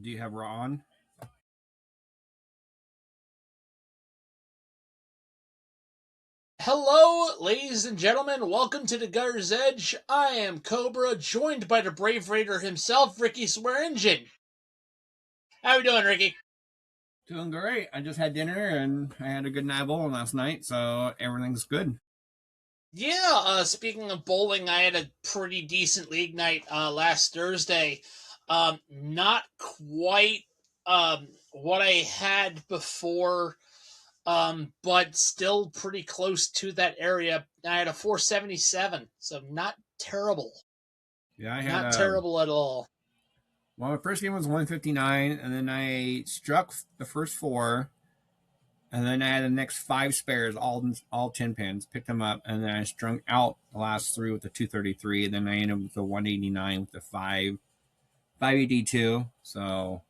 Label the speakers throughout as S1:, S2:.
S1: Do you have Raw on?
S2: Hello, ladies and gentlemen. Welcome to the Gutter's Edge. I am Cobra, joined by the Brave Raider himself, Ricky Swearingen. How we doing, Ricky?
S1: Doing great. I just had dinner and I had a good night bowling last night, so everything's good.
S2: Yeah, speaking of bowling, I had a pretty decent league night last Thursday. Not quite what I had before, but still pretty close to that area. I had a 477, so not terrible.
S1: Yeah, I had
S2: Not terrible at all.
S1: well, my first game was 159, and then I struck the first four, and then I had the next five spares, all 10 pins, picked them up, and then I strung out the last three with the 233, and then I ended with the 189 with the 582. So,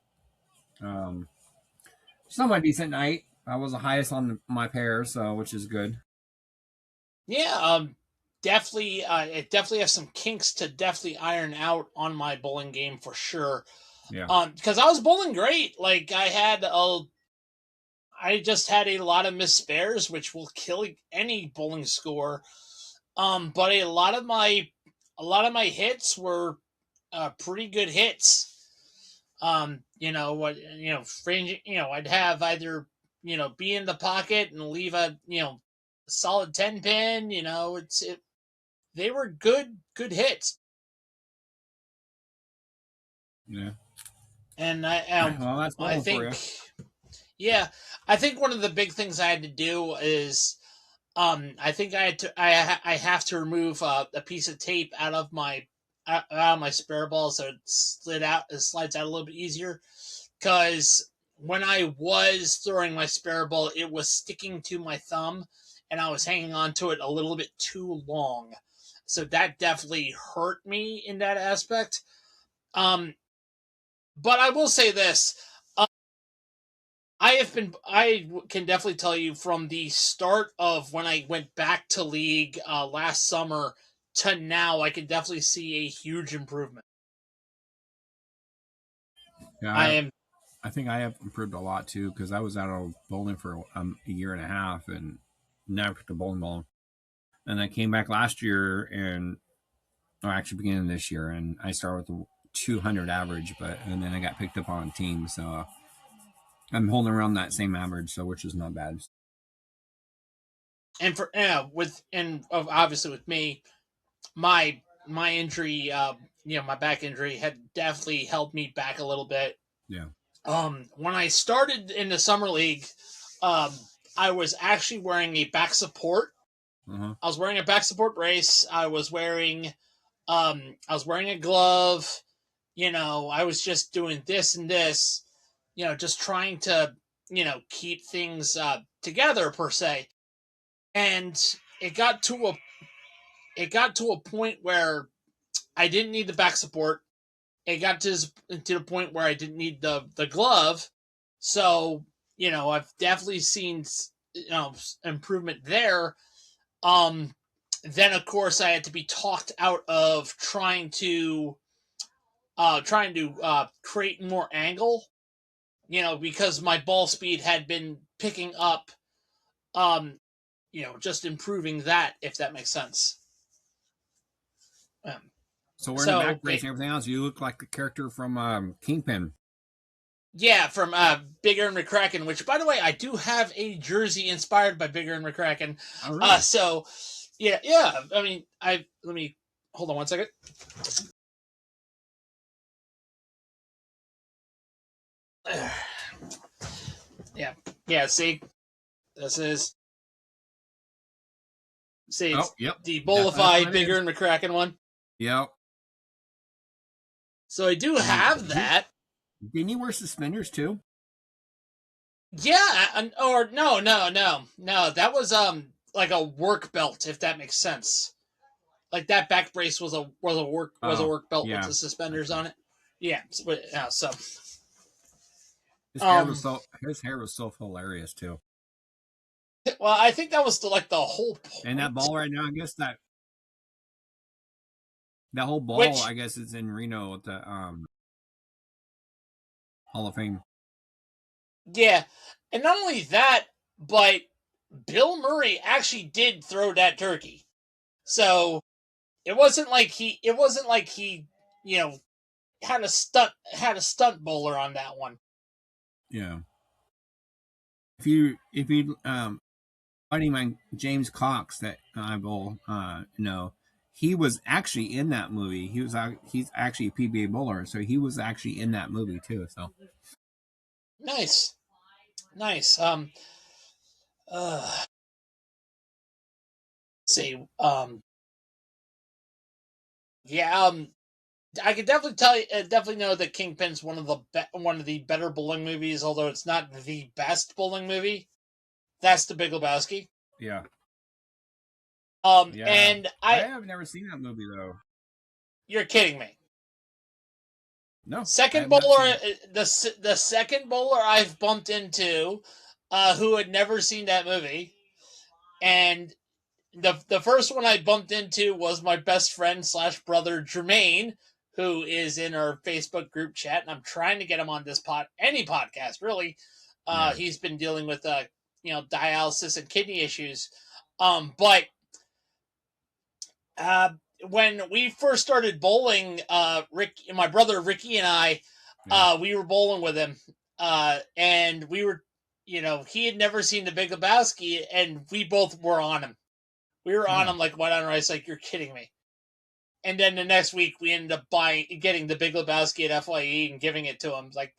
S1: um, it's not my decent night. I was the highest on my pair, so which is good.
S2: Yeah, definitely. It definitely has some kinks to definitely iron out on my bowling game for sure.
S1: Yeah.
S2: Because I was bowling great. I just had a lot of missed spares, which will kill any bowling score. But a lot of my hits were pretty good hits. Ranging. I'd have either be in the pocket and leave a solid 10 pin. They were good hits.
S1: Yeah.
S2: And
S1: Well, that's
S2: I
S1: bowling for
S2: think
S1: you.
S2: yeah, I think one of the big things I had to do is I think I have to remove a piece of tape out of my spare ball so it slides out a little bit easier because when I was throwing my spare ball, it was sticking to my thumb and I was hanging on to it a little bit too long. So that definitely hurt me in that aspect. Um, but I will say this: I can definitely tell you from the start of when I went back to league last summer to now, I can definitely see a huge improvement.
S1: Yeah,
S2: I am,
S1: I think I have improved a lot too because I was out of bowling for a year and a half and never picked a bowling ball. And I came back last year and, or actually beginning this year, and I started with a 200 average, and then I got picked up on a team, so I'm holding around that same average, so which is not bad.
S2: and for with and obviously with me, my injury, my back injury had definitely held me back a little bit.
S1: Yeah.
S2: When I started in the summer league, um, I was actually wearing a back support.
S1: Uh-huh.
S2: I was wearing a back support brace. I was wearing a glove. I was just doing this and this. Just trying to keep things together per se. And it got to a it got to a point where I didn't need the back support. It got to the point where I didn't need the glove. So I've definitely seen improvement there. Um, then of course I had to be talked out of trying to create more angle. Because my ball speed had been picking up. Um, just improving that, if that makes sense. Um,
S1: So wearing the
S2: so
S1: back brace and everything else, you look like the character from Kingpin.
S2: yeah, from Bigger and McCracken, which by the way, I do have a jersey inspired by Bigger and McCracken.
S1: Oh, really?
S2: So yeah. I mean, I let me hold on one second. Yeah, yeah. This is see,
S1: Oh,
S2: it's
S1: yep.
S2: the
S1: That's
S2: Bolify
S1: what it
S2: Bigger
S1: is.
S2: and McCracken one.
S1: Yep.
S2: So I do
S1: And
S2: have that.
S1: didn't you wear suspenders too?
S2: Yeah, or no. That was like a work belt, if that makes sense. Like that back brace was a
S1: Oh,
S2: work belt with
S1: yeah.
S2: the suspenders
S1: Gotcha.
S2: on it. Yeah. So
S1: His hair was
S2: um,
S1: so hilarious too.
S2: well, I think that was like the whole
S1: And that
S2: point.
S1: ball right now, I guess that whole ball,
S2: Which
S1: I guess, is in Reno. At the Hall of Fame.
S2: Yeah, and not only that, but Bill Murray actually did throw that turkey. So it wasn't like he, you know, had a stunt bowler on that one.
S1: Yeah. If you buddy mine James Cox that I will know, he was actually in that movie. He's actually a PBA bowler, so he was actually in that movie too. So
S2: Nice, nice. Uh, see, yeah, I could definitely tell you, definitely know that Kingpin's one of the better bowling movies, although it's not the best bowling movie. That's The Big Lebowski.
S1: yeah, yeah.
S2: And
S1: I
S2: I,
S1: have never seen that movie though.
S2: you're kidding me.
S1: No, I
S2: Second
S1: have not
S2: bowler,
S1: seen it.
S2: the second bowler I've bumped into, who had never seen that movie, and the first one I bumped into was my best friend slash brother Jermaine, who is in our Facebook group chat, and I'm trying to get him on this any podcast really.
S1: Yeah,
S2: He's been dealing with dialysis and kidney issues, but uh, when we first started bowling, my brother Ricky and I,
S1: yeah.
S2: we were bowling with him, and we were, he had never seen The Big Lebowski, and we both were on him. We were on
S1: Oh,
S2: him like white on rice, like you're kidding me. And then the next week, we ended up getting The Big Lebowski at FYE and giving it to him. Like,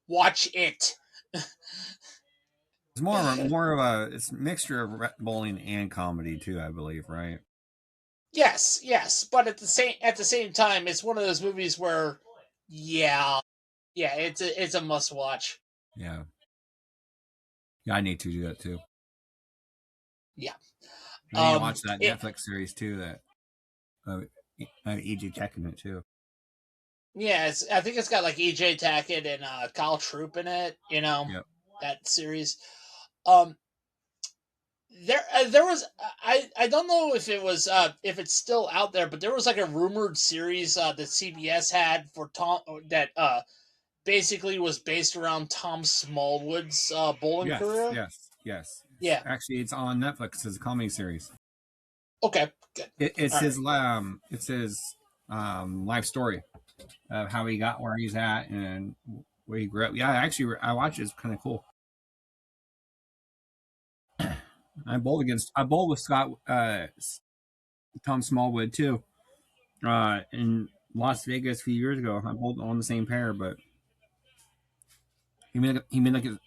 S2: watch it.
S1: it's more of a it's a mixture of bowling and comedy too, I believe, right?
S2: Yes, yes, but at the same time, it's one of those movies where, yeah, yeah, it's a must watch.
S1: Yeah, yeah. I need to do that too.
S2: Yeah.
S1: I need to watch that
S2: It
S1: Netflix series too. That uh, E.G. Tech in it too.
S2: Yeah, I think it's got like EJ Tackett and Kyle Troop in it.
S1: Yep.
S2: That series. Um, there was I don't know if it was if it's still out there, but there was like a rumored series that CBS had for Tom that basically was based around Tom Smallwood's bowling
S1: Yes,
S2: career.
S1: yes, yes.
S2: Yeah.
S1: Actually, it's on Netflix as a comedy series.
S2: Okay. Good.
S1: It's
S2: All right.
S1: his life story of how he got where he's at and where he grew up. Yeah, actually, I watched it. It's kind of cool. I bowled with Scott Tom Smallwood too in Las Vegas a few years ago. I bowled on the same pair, but he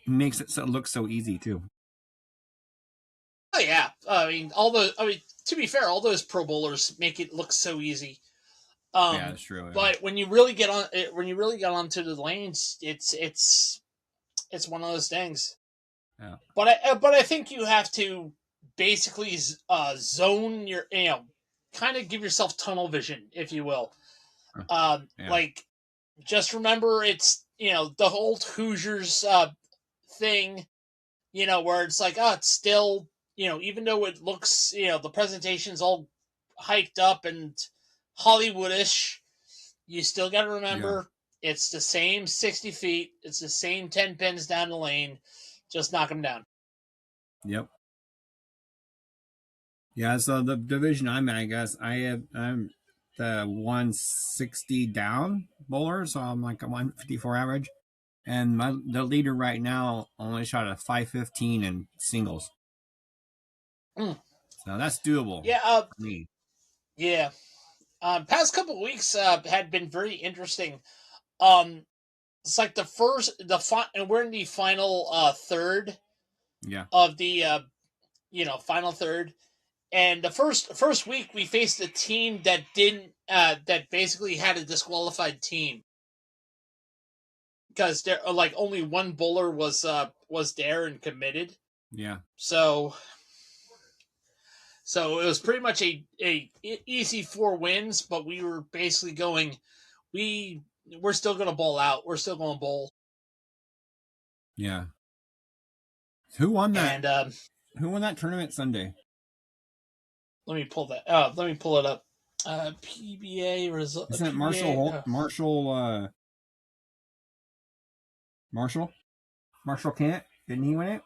S1: makes it look so easy too.
S2: Oh yeah. I mean, to be fair, all those pro bowlers make it look so easy.
S1: Yeah,
S2: Um,
S1: that's true. Yeah.
S2: but when you really get onto the lanes, it's one of those things.
S1: Yeah.
S2: But I think you have to basically zone your, kind of give yourself tunnel vision, if you will.
S1: Yeah.
S2: Like, just remember it's, the whole Hoosiers thing, where it's like, oh, it's still, even though it looks, the presentation's all hiked up and Hollywoodish, you still got to
S1: Yeah.
S2: remember it's the same 60 feet, it's the same 10 pins down the lane, just knock them down.
S1: Yep. Yeah. So the division I'm in, I guess I'm the 160 down bowler, so I'm like a 154 average, and the leader right now only shot a 515 in singles,
S2: Mm.
S1: so that's doable
S2: Yeah,
S1: for me.
S2: yeah. Past couple of weeks had been very interesting. Um, it's like and we're in the final third
S1: Yeah.
S2: of the final third, and the first week we faced a team that didn't that basically had a disqualified team because there like only one bowler was there and committed.
S1: Yeah.
S2: So it was pretty much a easy 4 wins, but we were basically going, we're still going to bowl out. We're still going to bowl.
S1: Yeah. Who won that?
S2: And
S1: Who won that tournament Sunday?
S2: let me pull that. Let me pull it up. PBA result.
S1: Isn't it
S2: PBA,
S1: Marshall? Marshall Kent, didn't he win it?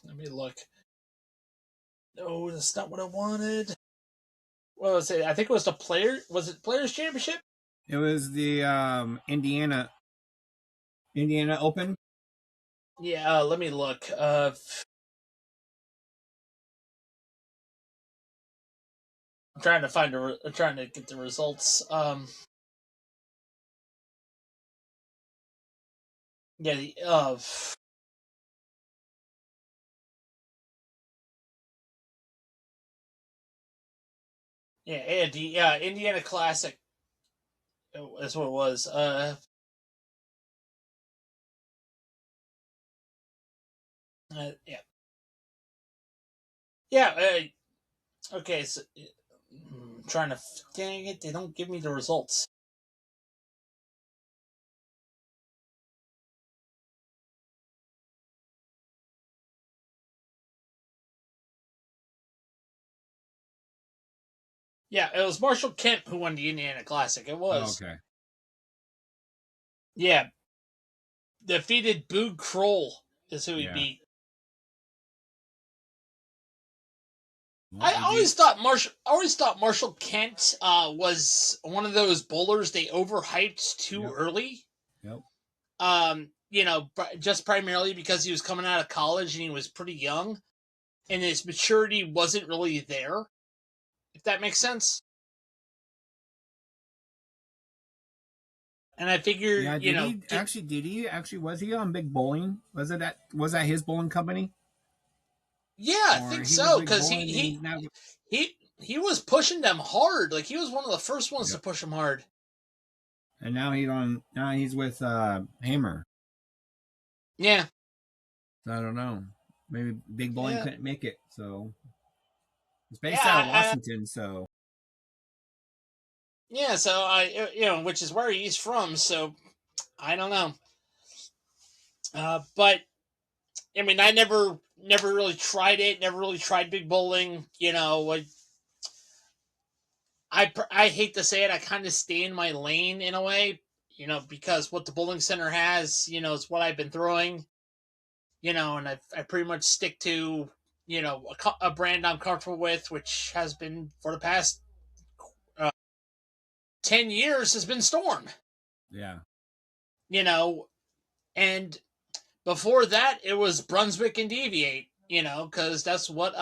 S2: Let me look. No, that's not what I wanted. What was it? I think it was the player. Was it Players Championship?
S1: It was the Indiana Open.
S2: Yeah. Let me look. I'm trying to find. I'm trying to get the results. Yeah. The Indiana Classic. That's what it was. Yeah. Yeah. Okay. So, I'm trying to. Dang it! They don't give me the results. Yeah, it was Marshall Kemp who won the Indiana Classic. It
S1: Oh,
S2: was.
S1: okay.
S2: Yeah, defeated Boog Kroll is who he
S1: Yeah.
S2: beat.
S1: Well,
S2: I
S1: he
S2: always
S1: beat.
S2: thought Marshall Kent was one of those bowlers they overhyped too
S1: Yep.
S2: early.
S1: Yep.
S2: Just primarily because he was coming out of college and he was pretty young, and his maturity wasn't really there. If that makes sense. And I figure,
S1: Yeah. Did he actually? Was he on Big Bowling? Was that his bowling company?
S2: yeah, I
S1: Or
S2: think
S1: he was
S2: so
S1: Big
S2: because
S1: Bowling and he's now.
S2: he was pushing them hard. Like he was one of the first ones to
S1: Yep.
S2: push them hard.
S1: And now he's with Hammer.
S2: Yeah,
S1: So I don't know. Maybe Big Bowling
S2: yeah,
S1: couldn't make it. So it's
S2: yeah.
S1: based out of Washington. So
S2: Yeah, so which is where he's from. So I don't know. But I mean, I never really tried it. Never really tried big bowling. I hate to say it. I kind of stay in my lane in a way. Because what the bowling center has, is what I've been throwing. And I pretty much stick to a brand I'm comfortable with, which has been for the past uh, 10 years has been Storm.
S1: yeah.
S2: You know, and before that, it was Brunswick and Deviate. Because that's what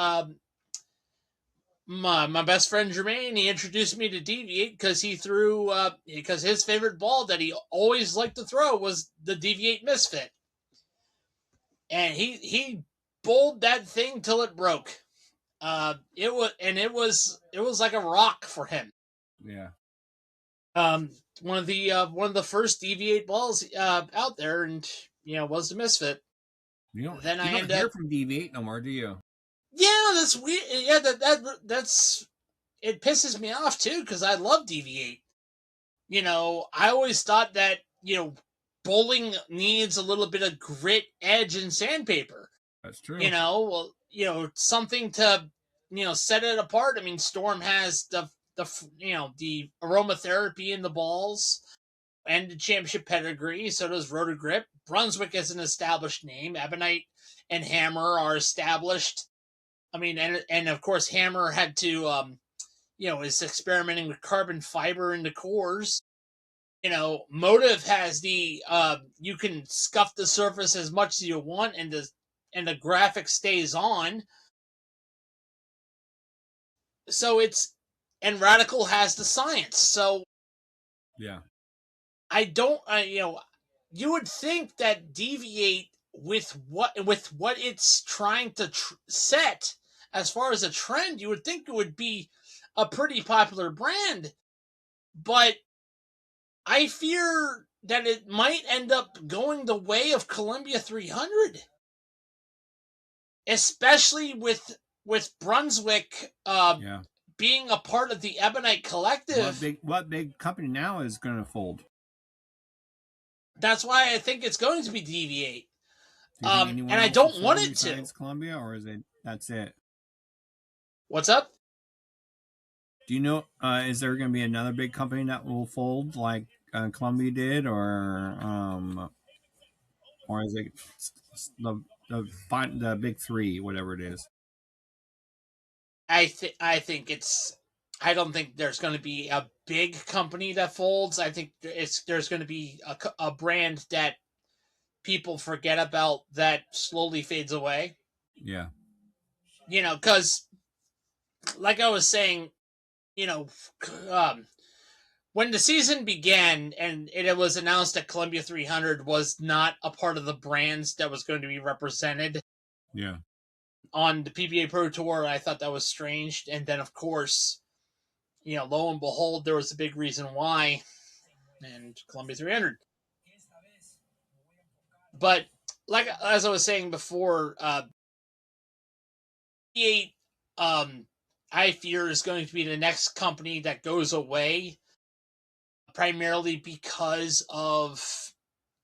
S2: my best friend Jermaine, he introduced me to Deviate because he threw because his favorite ball that he always liked to throw was the Deviate Misfit, and he bowled that thing till it broke. It was like a rock for him.
S1: Yeah.
S2: Um, one of the first Deviate balls out there, and was the Misfit. Then
S1: You
S2: I
S1: don't
S2: end
S1: hear
S2: up,
S1: from DV8 no more, do you?
S2: yeah, that's weird. Yeah, that's it pisses me off too because I love Deviate. I always thought that bowling needs a little bit of grit, edge, and sandpaper.
S1: That's true.
S2: Something to set it apart. I mean, Storm has the aromatherapy in the balls and the championship pedigree. So does Rotogrip. Brunswick is an established name. Ebonite and Hammer are established. I mean, and of course Hammer had to is experimenting with carbon fiber in the cores. Motive has the you can scuff the surface as much as you want, and the graphic stays on. So and Radical has the science. So
S1: Yeah.
S2: I don't, you would think that Deviate with what it's trying to set as far as a trend, you would think it would be a pretty popular brand, but I fear that it might end up going the way of Columbia 300, especially with Brunswick
S1: Yeah.
S2: being a part of the Ebonite Collective.
S1: What big company now is going to fold?
S2: That's why I think it's going to be Deviate.
S1: Do you think anyone
S2: And I
S1: else will
S2: don't want
S1: fold
S2: it to.
S1: besides Columbia, or is it that's it?
S2: What's up?
S1: Do you know? Is there going to be another big company that will fold like Columbia did, or is it the big three, whatever it is?
S2: I think it's. I don't think there's going to be a big company that folds. I think there's going to be a brand that people forget about that slowly fades away.
S1: Yeah,
S2: Because like I was saying, you know, um, when the season began and it was announced that Columbia 300 was not a part of the brands that was going to be represented
S1: yeah,
S2: on the PBA Pro Tour, I thought that was strange. And then, of course, lo and behold, there was a big reason why, and Columbia 300. But like as I was saying before, PBA, I fear is going to be the next company that goes away, primarily because of,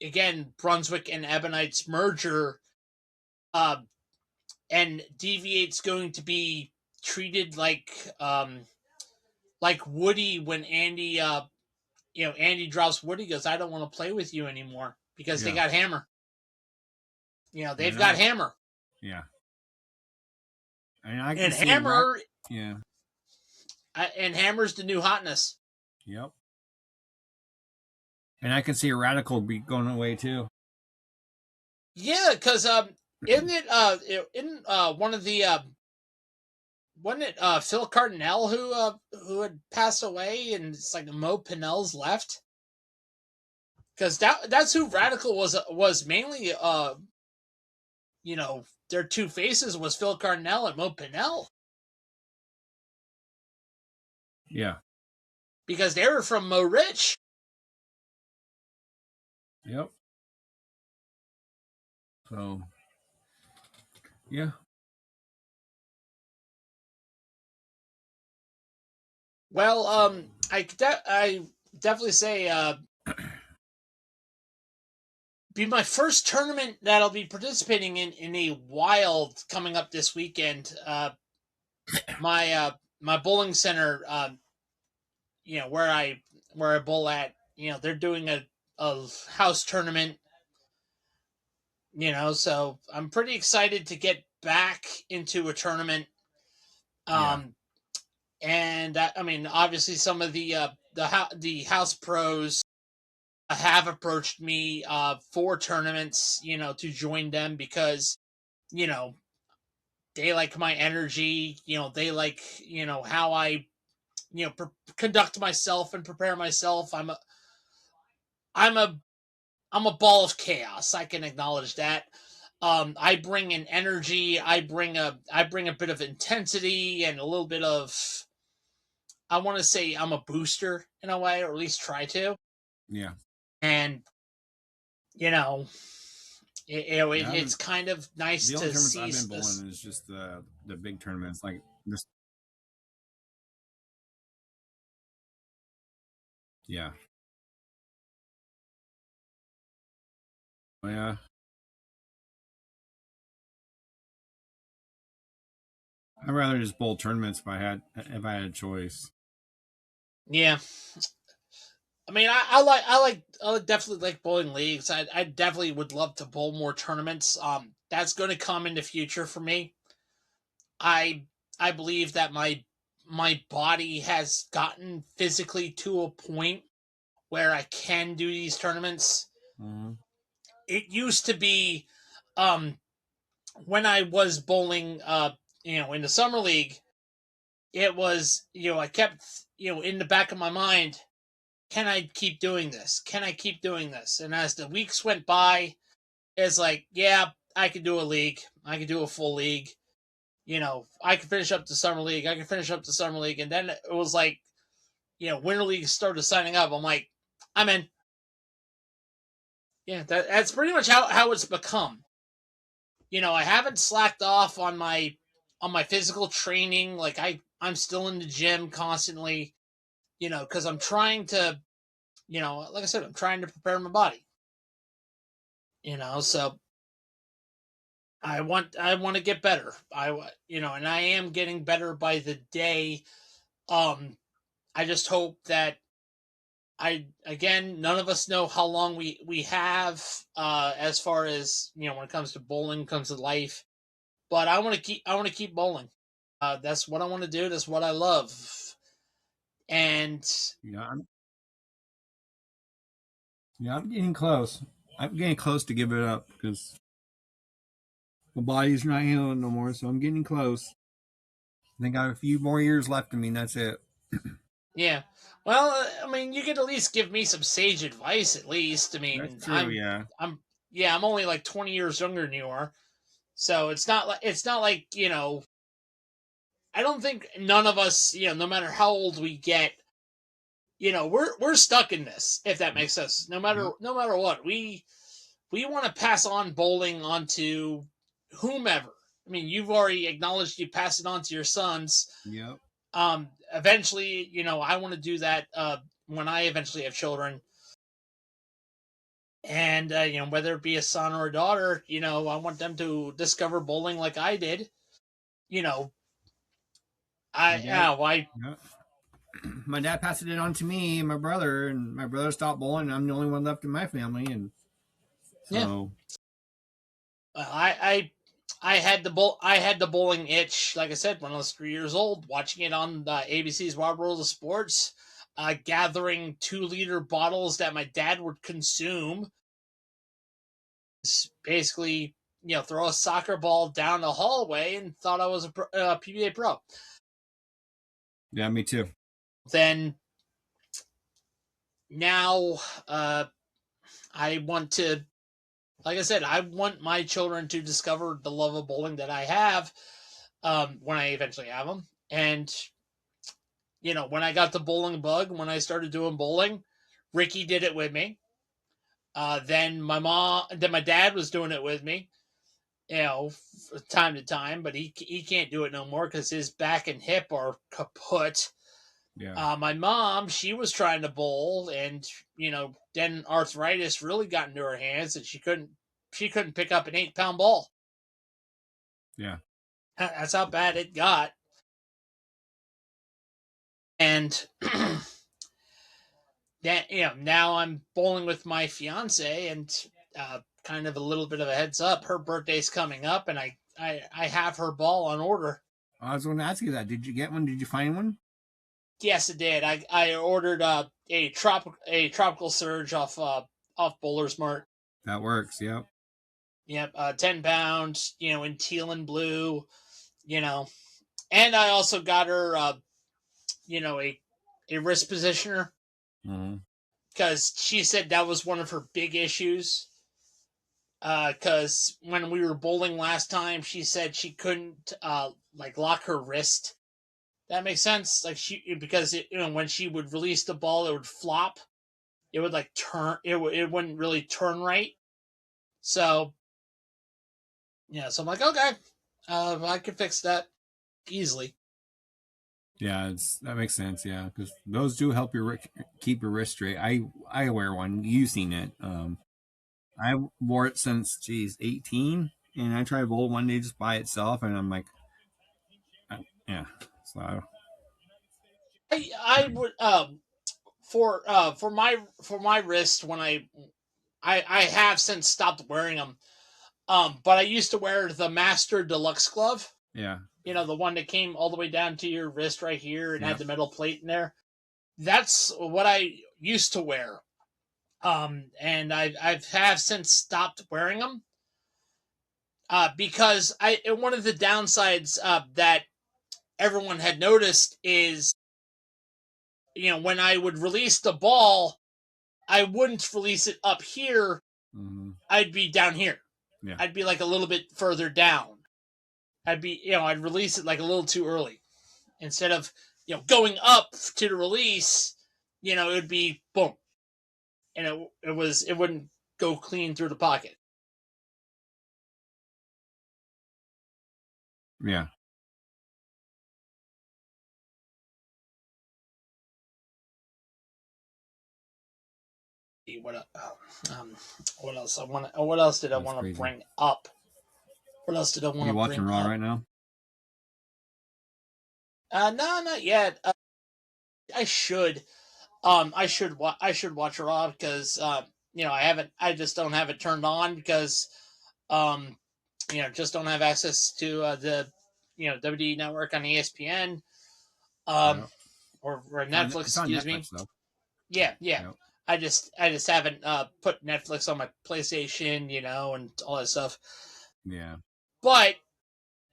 S2: again, Brunswick and Ebonite's merger, uh, and Deviate's going to be treated like Woody when Andy drops Woody, goes, I don't want to play with you anymore because they
S1: yeah.
S2: got Hammer.
S1: I
S2: They've got
S1: know.
S2: Hammer.
S1: Yeah, and I can
S2: And
S1: see
S2: Hammer
S1: Yeah.
S2: and Hammer's the new hotness.
S1: Yep. And I can see a Radical be going away too.
S2: Yeah, because isn't it in one of the wasn't it Phil Cardinal who had passed away, and it's like Mo Pinnell's left? Because that's who Radical was mainly. Their two faces was Phil Cardinal and Mo Pinnell,
S1: Yeah.
S2: because they were from Mo Rich.
S1: Yep. So, yeah.
S2: Well, I definitely say be my first tournament that I'll be participating in a while coming up this weekend. My bowling center, where I bowl at, they're doing a house tournament. So I'm pretty excited to get back into a tournament.
S1: Yeah.
S2: And I mean, obviously, some of the house pros have approached me for tournaments, to join them because you know they like my energy. They like how I conduct myself and prepare myself. I'm a I'm a ball of chaos. I can acknowledge that. I bring an energy. I bring a bit of intensity and a little bit of. I want to say I'm a booster in a way, or at least try to.
S1: Yeah.
S2: And you know,
S1: Yeah.
S2: it's kind of nice
S1: The only
S2: to
S1: tournaments
S2: see
S1: I've been
S2: this.
S1: bowling is just the big tournaments, like this. Yeah. Yeah. I'd rather just bowl tournaments if I had a choice.
S2: Yeah, I mean, I definitely like bowling leagues. I definitely would love to bowl more tournaments. That's going to come in the future for me. I I believe that my body has gotten physically to a point where I can do these tournaments.
S1: Mm-hmm.
S2: It used to be, um, when I was bowling, in the summer league. It was, I kept, in the back of my mind, can I keep doing this? Can I keep doing this? And as the weeks went by, it's like, yeah, I could do a league. I could do a full league. I could finish up the summer league. I could finish up the summer league. And then it was like, winter league started signing up. I'm like, I'm in. Yeah, that's pretty much how it's become. I haven't slacked off on my physical training. Like I'm still in the gym constantly, because I'm trying to, like I said, I'm trying to prepare my body. So I want to get better. And I am getting better by the day. Um, I just hope that Again, none of us know how long we have as far as when it comes to bowling, comes to life. But I want to keep bowling. That's what I want to do. That's what I love. And
S1: Yeah, I'm getting close. I'm getting close to give it up because my body's not healing no more. So I'm getting close. I think I have a few more years left in me, and that's it.
S2: yeah, well, I mean, you could at least give me some sage advice. At least, I
S1: That's
S2: mean,
S1: true. Yeah.
S2: I'm yeah, I'm only like 20 years younger than you are, so it's not like I don't think none of us, no matter how old we get, we're stuck in this. If that makes sense, no matter
S1: Yep.
S2: no matter what, we want to pass on bowling onto whomever. I mean, you've already acknowledged you pass it on to your sons.
S1: Yep.
S2: Eventually, I want to do that when I eventually have children. And, whether it be a son or a daughter, I want them to discover bowling like I did. You know,
S1: My dad.
S2: I
S1: Yep. My dad passed it on to me and my brother, and my brother stopped bowling. And I'm the only one left in my family, and
S2: yeah,
S1: so
S2: I had the bowling itch, like I said, when I was 3 years old, watching it on ABC's Wild World of Sports, gathering 2-liter bottles that my dad would consume. Basically, throw a soccer ball down the hallway and thought I was a PBA pro.
S1: yeah, me too.
S2: Then now, I want to, like I said, I want my children to discover the love of bowling that I have when I eventually have them. And, when I got the bowling bug, when I started doing bowling, Ricky did it with me. Then my dad was doing it with me, time to time, but he can't do it no more because his back and hip are kaput.
S1: Yeah.
S2: My mom, she was trying to bowl, and then arthritis really got into her hands, and she couldn't pick up an 8-pound ball.
S1: Yeah.
S2: That's how bad it got. And that now I'm bowling with my fiance, and kind of a little bit of a heads up. Her birthday's coming up, and I have her ball on order.
S1: I was going to ask you that. Did you get one? Did you find one?
S2: Yes, it did. I ordered a tropical surge off Bowler's Mart.
S1: That works. Yep.
S2: Yep, 10 pounds. In teal and blue. And I also got her a wrist positioner
S1: Mm-hmm.
S2: because she said that was one of her big issues. Because when we were bowling last time, she said she couldn't like lock her wrist. That makes sense. Like because when she would release the ball, it would flop. It would like turn. It wouldn't really turn right. So so I'm like, okay, I can fix that easily.
S1: Yeah, that makes sense. Yeah, because those do help keep your wrist straight. I wear one. You've seen it. I wore it since 18, and I tried bowl one day just by itself, and I'm like, yeah. So
S2: I would for my wrist when I have since stopped wearing them. But I used to wear the Master Deluxe glove.
S1: yeah,
S2: The one that came all the way down to your wrist right here and
S1: yeah,
S2: had the metal plate in there. That's what I used to wear. And I've have since stopped wearing them. Because one of the downsides that everyone had noticed is, when I would release the ball, I wouldn't release it up here.
S1: mm-hmm.
S2: I'd be down here.
S1: Yeah,
S2: I'd be like a little bit further down. I'd release it like a little too early. Instead of, going up to the release, it would be boom. And it wouldn't go clean through the pocket.
S1: yeah.
S2: What what else what else did I
S1: That's
S2: want to
S1: crazy.
S2: bring up? What else did I want
S1: You
S2: to
S1: watching
S2: bring
S1: Raw
S2: up?
S1: right now?
S2: No, not yet. I should. I should watch Raw because I just don't have it turned on because um just don't have access to the WWE Network on ESPN um
S1: Yeah.
S2: or Netflix,
S1: It's on
S2: excuse me.
S1: Netflix though.
S2: Yeah, yeah.
S1: Yep.
S2: I just haven't put Netflix on my PlayStation, and all that stuff.
S1: Yeah.
S2: But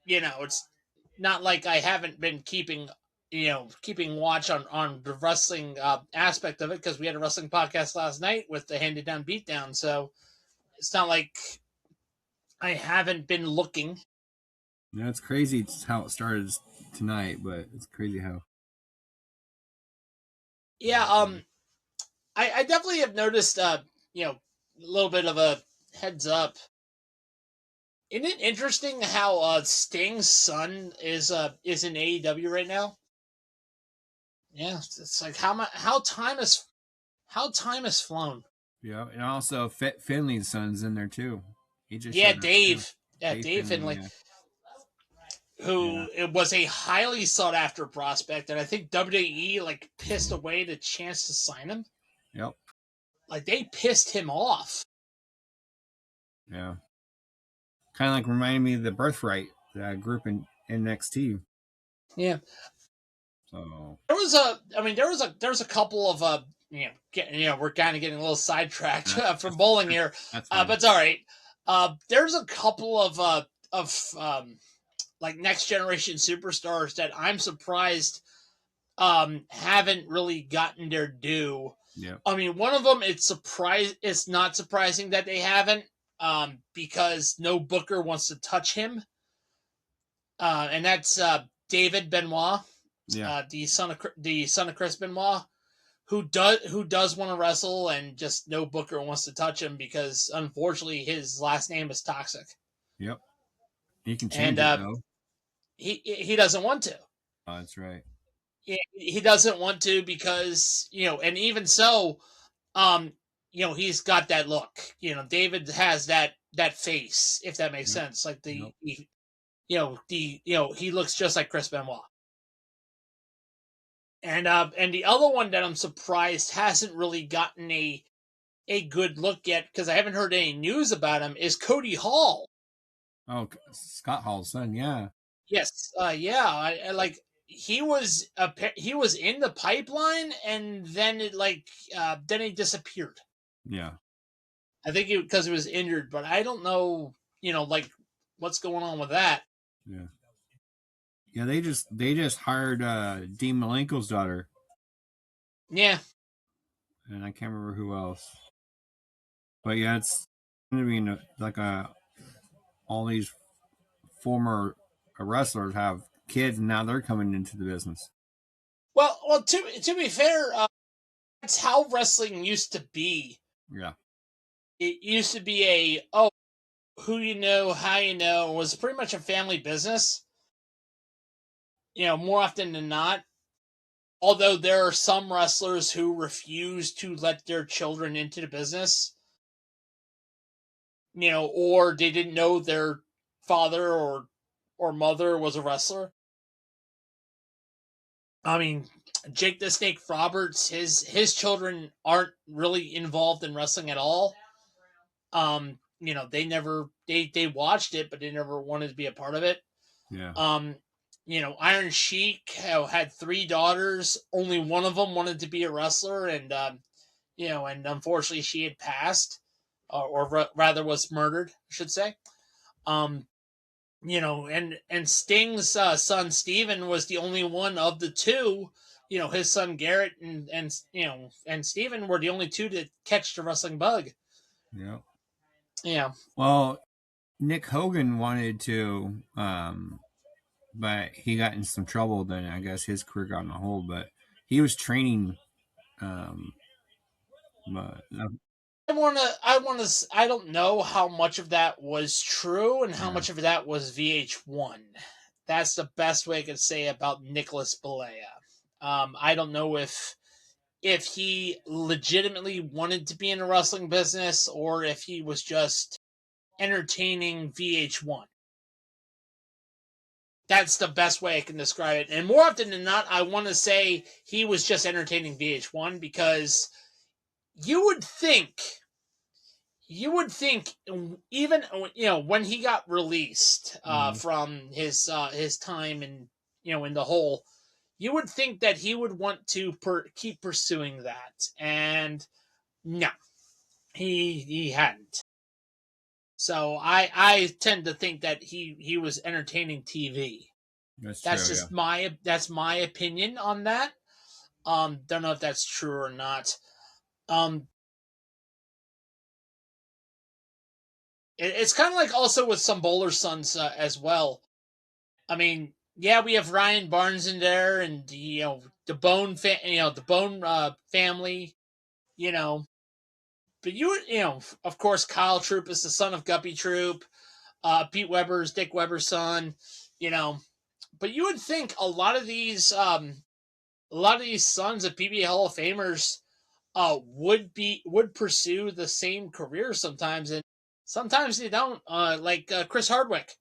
S2: it's not like I haven't been keeping watch on the wrestling aspect of it because we had a wrestling podcast last night with the Handed Down Beatdown. So it's not like I haven't been looking.
S1: Yeah, it's crazy how it started tonight, but it's crazy how.
S2: Yeah, I definitely have noticed a little bit of a heads up. Isn't it interesting how Sting's son is in AEW right now? Yeah, it's like how time has flown.
S1: Yeah, and also Finley's son's in there too. He just
S2: Yeah,
S1: showed up too.
S2: Dave. Yeah,
S1: Dave
S2: Dave
S1: Finley.
S2: Finley,
S1: Yeah. Yeah.
S2: who it was a highly sought after prospect, and I think WWE like pissed away the chance to sign him.
S1: Yep.
S2: Like they pissed him off.
S1: Yeah. Kind of like reminded me of the Birthright group in NXT.
S2: Yeah,
S1: So
S2: there was a couple of we're kind of getting a little sidetracked from bowling here,
S1: that's
S2: but it's all right. There's a couple of like next generation superstars that I'm surprised haven't really gotten their due.
S1: yeah.
S2: I mean, one of them it's not surprising that they haven't because no booker wants to touch him. And that's David Benoit,
S1: Yeah.
S2: the son of Chris Benoit, who does want to wrestle, and just no booker wants to touch him because unfortunately his last name is Toxic.
S1: Yep. You can
S2: And
S1: change it though.
S2: he doesn't want to.
S1: Oh, that's right.
S2: He doesn't want to because and even so, um, he's got that look. David has that face, if that makes
S1: Yep.
S2: sense. Like
S1: Yep.
S2: he looks just like Chris Benoit. And the other one that I'm surprised hasn't really gotten a good look yet because I haven't heard any news about him is Cody Hall.
S1: Oh, Scott Hall's son. Yeah.
S2: Yes, yeah, I like he was in the pipeline and then then he disappeared.
S1: Yeah.
S2: I think because he was injured, but I don't know, like what's going on with that.
S1: Yeah. Yeah. They just hired Dean Malenko's daughter,
S2: Yeah,
S1: and I can't remember who else. But yeah, it's going to be like all these former wrestlers have kids, and now they're coming into the business.
S2: well, to be fair, that's how wrestling used to be.
S1: Yeah.
S2: It used to be who you know, how you know, was pretty much a family business. More often than not. Although there are some wrestlers who refuse to let their children into the business, or they didn't know their father or mother was a wrestler. I mean, Jake the Snake Roberts, his children aren't really involved in wrestling at all. They watched it, but they never wanted to be a part of it.
S1: Yeah.
S2: Iron Sheik had 3 daughters. Only one of them wanted to be a wrestler, and and unfortunately she had passed, rather was murdered, I should say. And Sting's son Steven was the only one of the 2. His son Garrett and Steven were the only 2 to catch the wrestling bug.
S1: Yeah.
S2: Yeah.
S1: Well, Nick Hogan wanted to, but he got in some trouble. Then I guess his career got on hold. But he was training. But
S2: I don't know how much of that was true and how much of that was VH1. That's the best way I could say about Nicholas Balea. I don't know if he legitimately wanted to be in the wrestling business or if he was just entertaining VH1. That's the best way I can describe it. And more often than not, I want to say he was just entertaining VH1 because you would think even when he got released from his time in the hole, you would think that he would want to keep pursuing that, and no, he hadn't. So I tend to think that he was entertaining TV.
S1: That's
S2: That's
S1: true.
S2: just my opinion on that. Don't know if that's true or not. Um, it's kind of like also with some bowler sons as well. I mean, yeah, we have Ryan Barnes in there, and the Bone family, you know. But of course, Kyle Troop is the son of Guppy Troop. Pete Weber's Dick Weber's son, you know. But you would think a lot of these sons of PBA Hall of Famers would pursue the same career sometimes, and sometimes they don't. Like Chris Hardwick,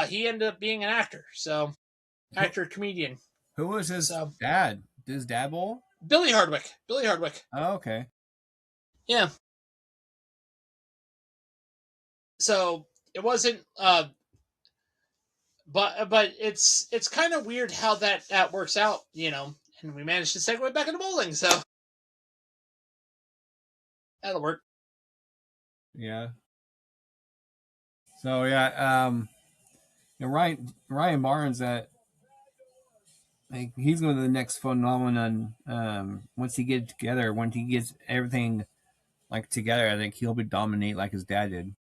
S2: he ended up being an actor, so
S1: Who,
S2: actor comedian.
S1: who was his
S2: So
S1: dad? Did his dad bowl?
S2: Billy Hardwick,
S1: Oh, okay.
S2: yeah. So it wasn't, but it's kind of weird how that works out, And we managed to segue back into bowling, so that'll work.
S1: Yeah. So yeah, Ryan Barnes, that like he's going to the next phenomenon. Once he gets everything like together, I think he'll be dominate like his dad did.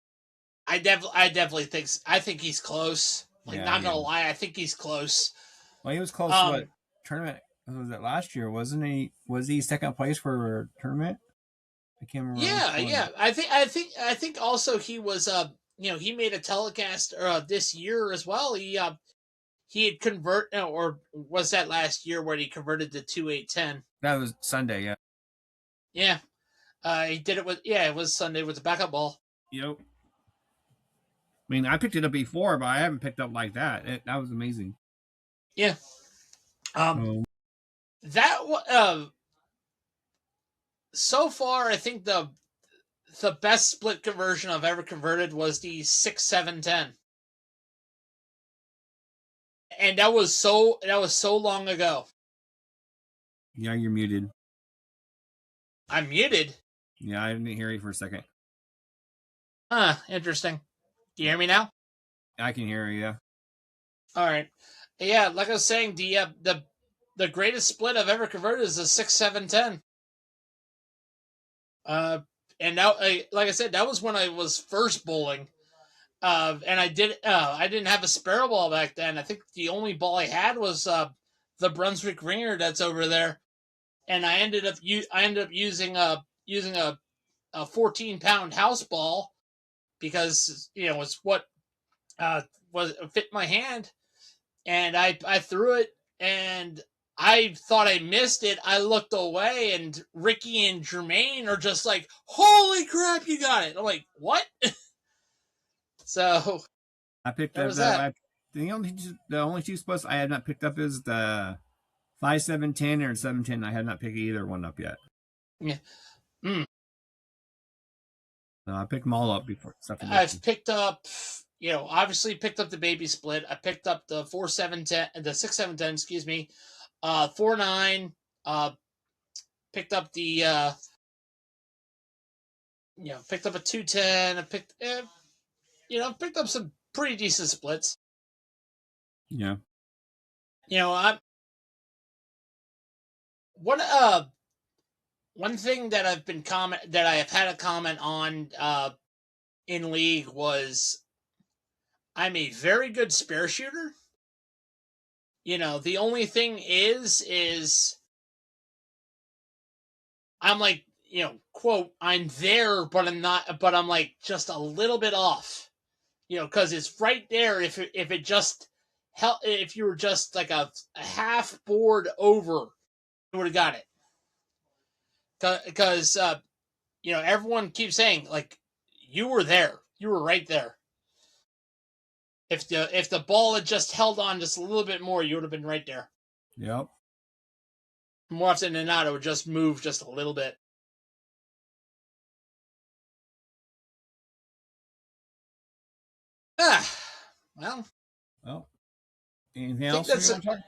S2: I definitely think he's close. Like,
S1: Yeah,
S2: not
S1: he
S2: gonna
S1: is.
S2: lie, I think he's close.
S1: Well, he was close to what
S2: Um,
S1: tournament was it last year? Wasn't he? Was he second place for a tournament? I can't remember which
S2: yeah.
S1: one.
S2: I think also he was he made a telecast this year as well. He had or was that last year where he converted to 2-8-10?
S1: That was Sunday. Yeah.
S2: Yeah. He did it it was Sunday with the backup ball.
S1: Yep. I mean, I picked it up before, but I haven't picked up like that. That was amazing.
S2: Yeah. Um,
S1: So
S2: that so far, I think the best split conversion I've ever converted was the 6-7-10, and that was so long ago.
S1: yeah, you're muted.
S2: I'm muted.
S1: Yeah, I didn't hear you for a second.
S2: Huh, interesting. Do you hear me now?
S1: I can hear you. Yeah.
S2: All right. Yeah, like I was saying, the greatest split I've ever converted is a 6-7-10. And now, like I said, that was when I was first bowling. And I didn't have a sparrow ball back then. I think the only ball I had was the Brunswick Ringer that's over there, and I ended up using a 14-pound house ball because it's what was fit my hand, and I threw it, and I thought I missed it. I looked away, and Ricky and Jermaine are just like, "Holy crap, you got it!" I'm like, "What?" So
S1: I picked
S2: that
S1: up
S2: was that.
S1: the only two spots I had not picked up is the 5-7-10 or 7-10. I had not picked either one up yet.
S2: Yeah. Mm.
S1: So I picked them all up before stuff.
S2: I've picked up, obviously picked up the baby split. I picked up the 4-7-10, the 6-7-10, excuse me, 4-9. Picked up the, picked up a 2-10. I picked up some pretty decent splits.
S1: Yeah.
S2: I'm one one thing that I have had a comment on in league was I'm a very good spare shooter. The only thing is I'm like, quote, I'm there, but I'm not, but I'm like just a little bit off, because it's right there. If it just help, if you were just like a half board over, you would have got it. Because, everyone keeps saying, like, you were there. You were right there. If the ball had just held on just a little bit more, you would have been right there.
S1: Yep.
S2: More often than not, it would just move just a little bit. Well,
S1: anything
S2: I think
S1: else you
S2: that's
S1: want to talk?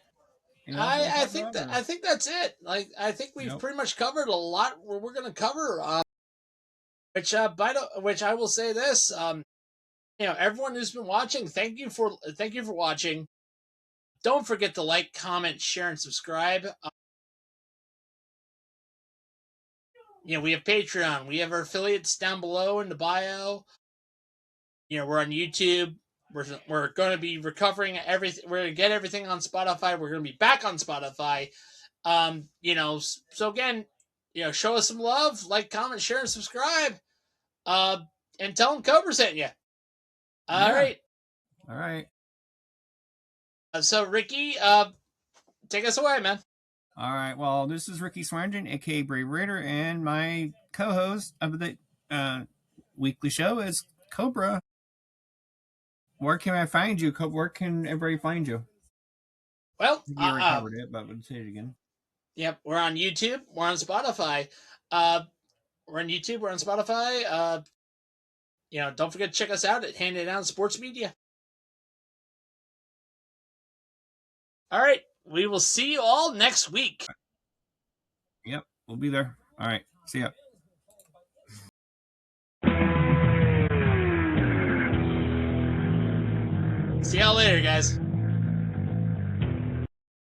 S1: Anything else you want to
S2: I
S1: talk
S2: think
S1: about, or?
S2: I think that's it. Like I think we've
S1: Yep.
S2: pretty much covered a lot where we're going to cover. Which I will say this. Everyone who's been watching, thank you for watching. Don't forget to like, comment, share, and subscribe. We have Patreon. We have our affiliates down below in the bio. We're on YouTube. We're going to be recovering everything. We're going to get everything on Spotify. We're going to be back on Spotify. So again, show us some love, like, comment, share, and subscribe. And tell them Cobra sent you. All right.
S1: All right.
S2: So Ricky, take us away, man.
S1: All right. Well, this is Ricky Swearingen, aka Brave Raider, and my co-host of the weekly show is Cobra. Where can I find you, Cobra? Where can everybody find you?
S2: Well,
S1: you already covered it, but we'll say it again.
S2: Yep, we're on YouTube. We're on Spotify. We're on YouTube. We're on Spotify. Don't forget to check us out at Handed Down Sports Media. All right. We will see you all next week.
S1: Yep, we'll be there. All right. See ya.
S2: See y'all later, guys.